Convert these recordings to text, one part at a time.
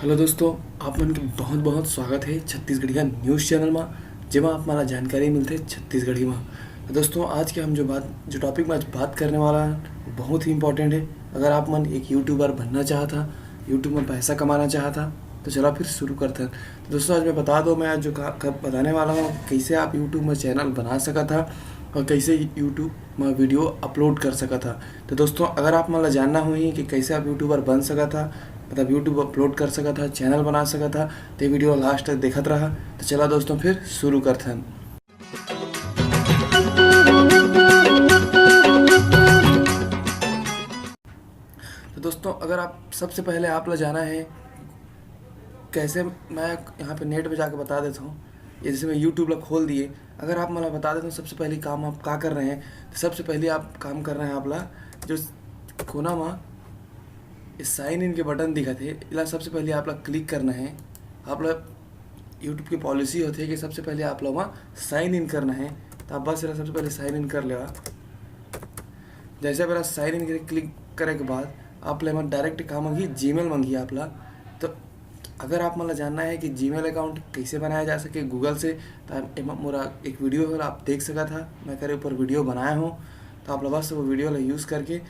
Hello दोस्तों, आप मन के बहुत बहुत स्वागत है छत्तीसगढ़िया न्यूज़ चैनल में, जेमा आप मला जानकारी मिलते छत्तीसगढ़ी में। तो दोस्तों, आज के हम जो टॉपिक में आज बात करने वाला है वो बहुत ही इंपॉर्टेंट है। अगर आप मन एक यूट्यूबर बनना चाहता, यूट्यूब में पैसा कमाना चाहता, तो चलो फिर शुरू करते हैं। तो दोस्तों, आज मैं बता दो, मैं आज जो बताने वाला हूँ कैसे आप यूट्यूब में चैनल बना सका था और कैसे यूट्यूब में वीडियो अपलोड कर सका था। तो दोस्तों, अगर आप मतलब जानना हुई कि कैसे आप यूट्यूबर बन सका था, मतलब यूट्यूब अपलोड कर सका था, चैनल बना सका था, तो ये वीडियो लास्ट तक देखत रहा। तो चला दोस्तों, फिर शुरू करते हैं। तो दोस्तों, अगर आप सबसे पहले आप ला जाना है कैसे, मैं यहाँ पे नेट पे जाकर बता देता हूँ। ये जैसे मैं यूट्यूब ला खोल दिए, अगर आप मतलब बता देता हूँ सबसे पहले काम आप क्या कर रहे हैं। तो सबसे पहले आप काम कर रहे हैं, आप ला जो कोना में इस साइन इन के बटन दिखा थे, इला सबसे पहले आप लोग क्लिक करना है। आप लोग यूट्यूब की पॉलिसी होती है कि सबसे पहले आप लोग वहाँ साइन इन करना है। तो आप बस इला सबसे पहले साइन इन कर लेगा। जैसे मेरा साइन इन क्लिक करे के बाद आप लोग डायरेक्ट कहाँ मंगी, जीमेल मंगी आप लोग। तो अगर आप मतलब जानना है कि जीमेल अकाउंट कैसे बनाया जा सके गूगल से, तो मोरा एक वीडियो है, आप देख सका था, मैं करे ऊपर वीडियो बनाया हूँ। तो आप लोग बस वो वीडियो यूज़ करके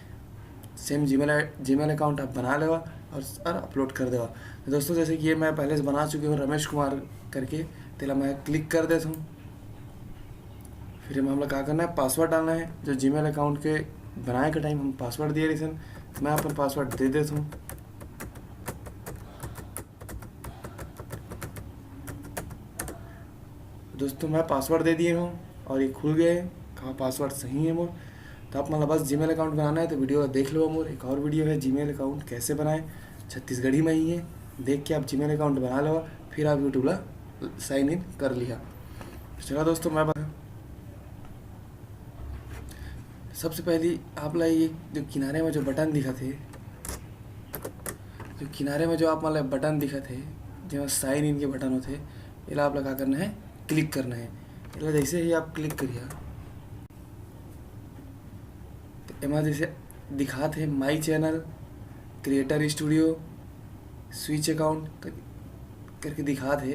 सेम जीमेल अकाउंट आप बना लेगा और अपलोड कर देगा। तो दोस्तों, जैसे कि ये मैं पहले से बना चुकी हूँ रमेश कुमार करके, तेला मैं क्लिक कर देता हूँ। फिर हम लोग क्या करना है, पासवर्ड डालना है। जो जीमेल अकाउंट के बनाए के टाइम हम पासवर्ड दिए रही, मैं अपन पासवर्ड दे देता हूँ। दोस्तों, मैं पासवर्ड दे दिए हूँ और ये खुल गए। कहाँ पासवर्ड सही है मोर। तो आप मतलब बस जीमेल अकाउंट बनाना है तो वीडियो देख लो। मोर एक और वीडियो है जीमेल अकाउंट कैसे बनाए, छत्तीसगढ़ी में ही है, देख के आप जीमेल अकाउंट बना लो, फिर आप यूट्यूब ला साइन इन कर लिया। चलो दोस्तों, मैं सबसे पहले आप ला ये जो किनारे में जो बटन दिखा थे, जो किनारे में जो आप मतलब बटन दिखा थे, जो साइन इन के बटन होते, इला आप लगा करना है, क्लिक करना है। इला जैसे ही आप क्लिक करिए तो एमा जैसे दिखा थे my channel, creator studio, switch account करके दिखा थे।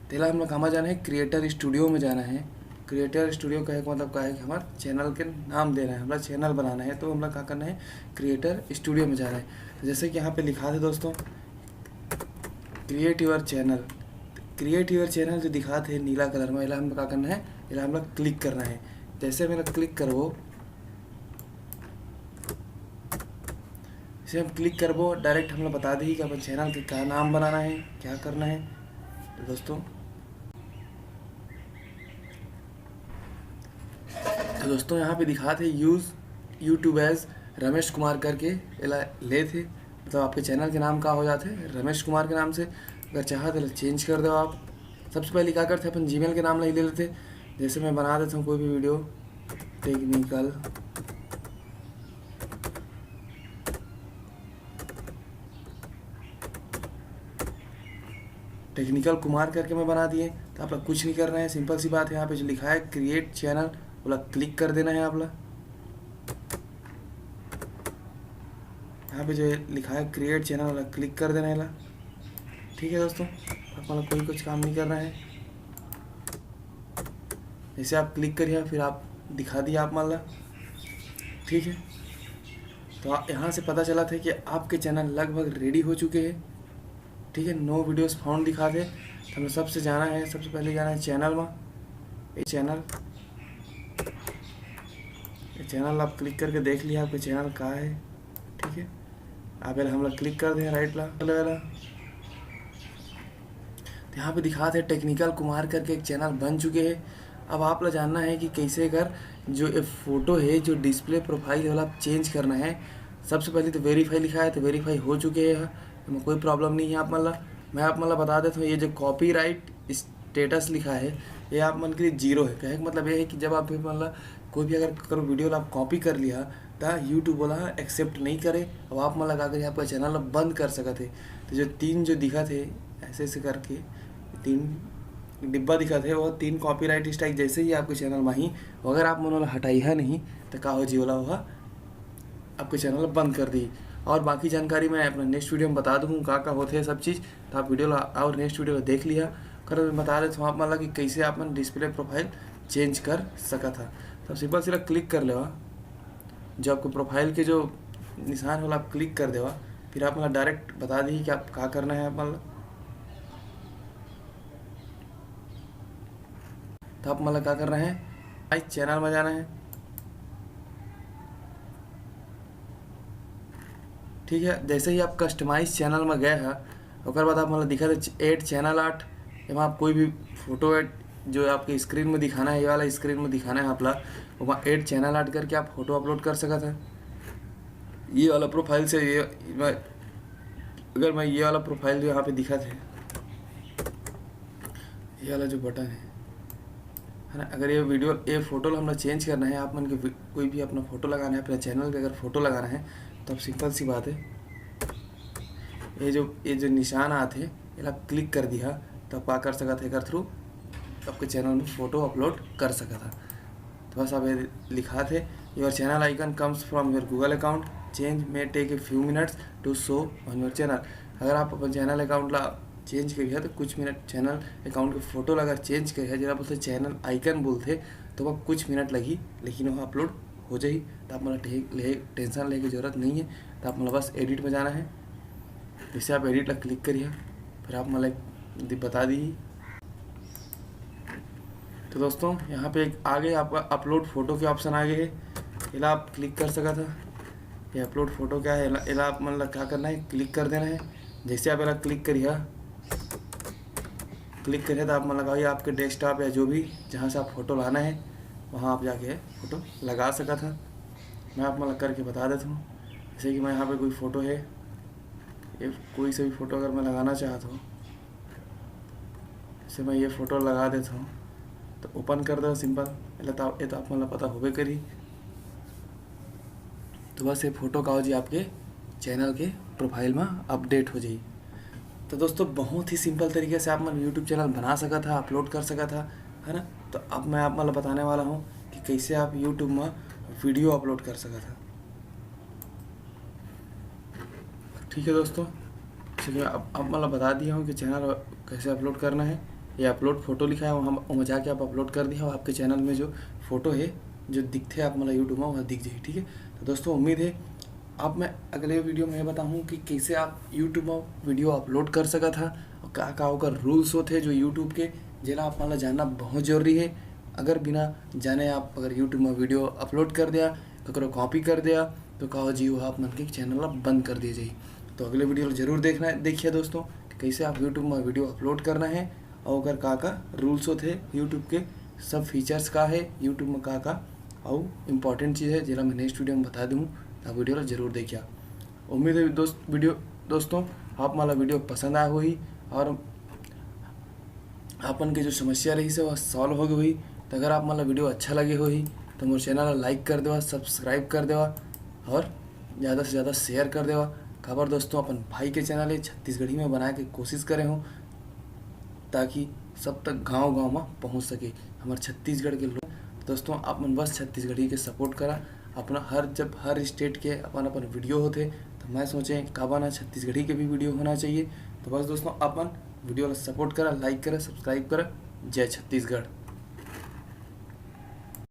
तेला हम लोग कहाँ जाना है, क्रिएटर स्टूडियो में जाना है। क्रिएटर स्टूडियो का एक मतलब क्या है कि हमारे चैनल के नाम देना है, हमारा चैनल बनाना है। तो हम लोग क्या करना है, क्रिएटर स्टूडियो में जाना है। तो जैसे कि यहाँ पे लिखा था दोस्तों, create your channel. Create your channel जो दिखा थे नीला कलर में, इला हम क्या करना है, इला हम लोग क्लिक करना है। जैसे मेरा क्लिक करवो, इसे हम क्लिक करवो, डायरेक्ट हम लोग बता दी कि अपन चैनल के क्या नाम बनाना है, क्या करना है। तो दोस्तों यहाँ पे दिखा थे use YouTube as Ramesh Kumar करके इला ले थे। मतलब आपके चैनल के नाम का हो जाते रमेश कुमार के नाम से। अगर चाहा तो चेंज कर दो आप। सबसे पहले क्या करते अपन जीमेल के नाम ले लेते। जैसे मैं बना देता हूँ कोई भी वीडियो, टेक्निकल कुमार करके मैं बना दिए। तो आप लोग कुछ नहीं कर रहे हैं, सिंपल सी बात है। यहाँ पे जो लिखा है क्रिएट चैनल, बोला क्लिक कर देना है आप लोग। यहाँ पे जो लिखा है क्रिएट चैनल वाला क्लिक कर देना है। ठीक है दोस्तों, आप मतलब कोई कुछ काम नहीं करना है। जैसे आप क्लिक करिए, फिर आप दिखा दिया आप मान ला। ठीक है, तो यहाँ से पता चला था कि आपके चैनल लगभग रेडी हो चुके हैं। ठीक है, नो वीडियोस फाउंड दिखा दे। तो हमें सबसे जाना है, सबसे पहले जाना है चैनल में। ये चैनल आप क्लिक करके देख लिया आपका चैनल कहाँ है। ठीक है, आप हम लोग क्लिक कर दें राइट ला। तो यहाँ पे दिखा थे टेक्निकल कुमार करके एक चैनल बन चुके हैं। अब आप लोग जानना है कि कैसे कर जो ये फ़ोटो है, जो डिस्प्ले प्रोफाइल वाला चेंज करना है। सबसे पहले तो वेरीफाई लिखा है, तो वेरीफाई हो चुके हैं, तो कोई प्रॉब्लम नहीं है। आप मतलब मैं आप मतलब बता देता हूँ, ये जो कॉपीराइट स्टेटस लिखा है, ये आप मन के लिए जीरो है। कहे मतलब ये है कि जब आप मतलब कोई भी अगर करो वीडियो आप कॉपी कर लिया तो यूट्यूब वाला एक्सेप्ट नहीं करे। अब आप मतलब लगा कर आपका चैनल बंद कर सकते। तो जो तीन जो दिखा थे ऐसे ऐसे करके, तीन डिब्बा दिखा थे, वो तीन कॉपीराइट स्ट्राइक जैसे ही आपके चैनल में ही, अगर आप मनोला हटाई है नहीं तो का हो जी वाला होगा, आपके चैनल बंद कर दी। और बाकी जानकारी मैं अपना नेक्स्ट वीडियो में बता दूँ का होते हैं सब चीज़। तो आप वीडियो और नेक्स्ट वीडियो देख लिया कर बता देता हूँ आप मतलब कि कैसे आप मन डिस्प्ले प्रोफाइल चेंज कर सका था। तो सिंपल सिर्फ क्लिक कर लेवा, जो आपको प्रोफाइल के जो निशान वाला आप क्लिक कर देवा, फिर आप मतलब डायरेक्ट बता दी कि आप क्या करना है। मतलब तो आप मतलब क्या करना है, इस चैनल में जाना है, ठीक है। जैसे ही आप कस्टमाइज चैनल में गए हैं उसके बाद आप मतलब दिखा दे ऐड चैनल आर्ट, वहाँ आप कोई भी फोटो ऐड जो आपके स्क्रीन में दिखाना है, ये वाला स्क्रीन में दिखाना है आपला, वहाँ ऐड चैनल आर्ट करके आप फोटो अपलोड कर सकते हैं। ये वाला प्रोफाइल से अगर मैं ये वाला प्रोफाइल जो यहाँ पे दिखा थे, ये वाला जो बटन है ना, अगर ये वीडियो ये फोटो हमें चेंज करना है, आप मन के कोई भी अपना फोटो लगाना है, अपने चैनल पे अगर फोटो लगाना है तो अब सिंपल सी बात है, ये जो निशान आते ये आप क्लिक कर दिया तो आप क्या कर सकते थे, कर थ्रू आपके चैनल में फ़ोटो अपलोड कर सका था। तो बस आप ये लिखा थे your channel icon comes from your Google account, change may take a few minutes to show on your channel. अगर आप अपने चैनल अकाउंट ला चेंज करिए तो कुछ मिनट चैनल अकाउंट के फ़ोटो अगर चेंज करिए जरा बोलते चैनल आइकन बोलते तो वह कुछ मिनट लगी, लेकिन वह अपलोड हो जाए। तो आप मतलब टेंशन लेने की ज़रूरत नहीं है। तो आप मतलब बस एडिट में जाना है, जैसे आप एडिट ला क्लिक करिए, फिर आप मतलब बता दी। तो दोस्तों यहाँ पे एक आगे आपका अपलोड फ़ोटो के ऑप्शन आ गए है, इला आप क्लिक कर सका था। ये अपलोड फ़ोटो क्या है, इला आप मतलब क्या करना है, क्लिक कर देना है। जैसे आप इला क्लिक करिए तो आप मतलब लगाइए आपके डेस्कटॉप या जो भी जहाँ से आप फ़ोटो लाना है वहाँ आप जाके फ़ोटो लगा सका था। मैं आप मतलब करके बता देता हूँ। जैसे कि मैं यहाँ पे कोई फ़ोटो है, ये कोई से भी फ़ोटो अगर मैं लगाना चाहता हूँ, जैसे मैं ये फ़ोटो लगा देता हूँ तो ओपन कर दो सिंपल, ये तो आप मतलब पता होबे करी। तो बस ये फ़ोटो का हो जी आपके चैनल के प्रोफाइल में अपडेट हो जाए। तो दोस्तों बहुत ही सिंपल तरीके से आप मतलब यूट्यूब चैनल बना सका था, अपलोड कर सका था, है ना। तो अब मैं आप मतलब बताने वाला हूँ कि कैसे आप यूट्यूब में वीडियो अपलोड कर सका था। ठीक है दोस्तों, चलिए अब मतलब बता दिया हूँ कि चैनल कैसे अपलोड करना है। ये अपलोड फ़ोटो लिखा है वहाँ जाके आप अपलोड कर दिया, आपके चैनल में जो फ़ोटो है जो दिखते आप मतलब यूट्यूब में वह दिख जाए। ठीक है, तो दोस्तों उम्मीद है अब मैं अगले वीडियो में बताऊँ कि कैसे आप यूट्यूब में वीडियो अपलोड कर सका था और क्या होकर रूल्स होते जो यूट्यूब के, जिला आप मतलब जानना बहुत ज़रूरी है। अगर बिना जाने आप अगर यूट्यूब में वीडियो अपलोड कर दिया तो कॉपी कर दिया तो कहो जी वो आप मन के चैनल बंद कर दिए जाए। तो अगले वीडियो जरूर देखिए दोस्तों कि कैसे आप यूट्यूब में वीडियो अपलोड करना है और अगर का रूल्स होते यूट्यूब के, सब फीचर्स का है यूट्यूब में का और इम्पॉर्टेंट चीज़ है जरा मैं नेक्स्ट वीडियो में बता दूँ। तो वीडियो जरूर देखिए। उम्मीद है दोस्तों आप माला वीडियो पसंद आया हुई और अपन की जो समस्या रही से वह सॉल्व हो गई हुई। तो अगर आप मतलब वीडियो अच्छा लगे हुई तो मोर चैनल लाइक कर देवा, सब्सक्राइब कर देवा और ज़्यादा से ज़्यादा शेयर कर देवा। खबर दोस्तों अपन भाई के चैनल है छत्तीसगढ़ी में बनाए के कोशिश करे हूँ ताकि सब तक गांव में पहुँच सके हमारे छत्तीसगढ़ के लोग। दोस्तों आप मन बस छत्तीसगढ़ी के सपोर्ट करा, अपना जब हर स्टेट के अपन वीडियो होते तो मैं सोचे काबा ना छत्तीसगढ़ी के भी वीडियो होना चाहिए। तो बस दोस्तों अपन वीडियो सपोर्ट करा, लाइक करा, सब्सक्राइब करा। जय छत्तीसगढ़।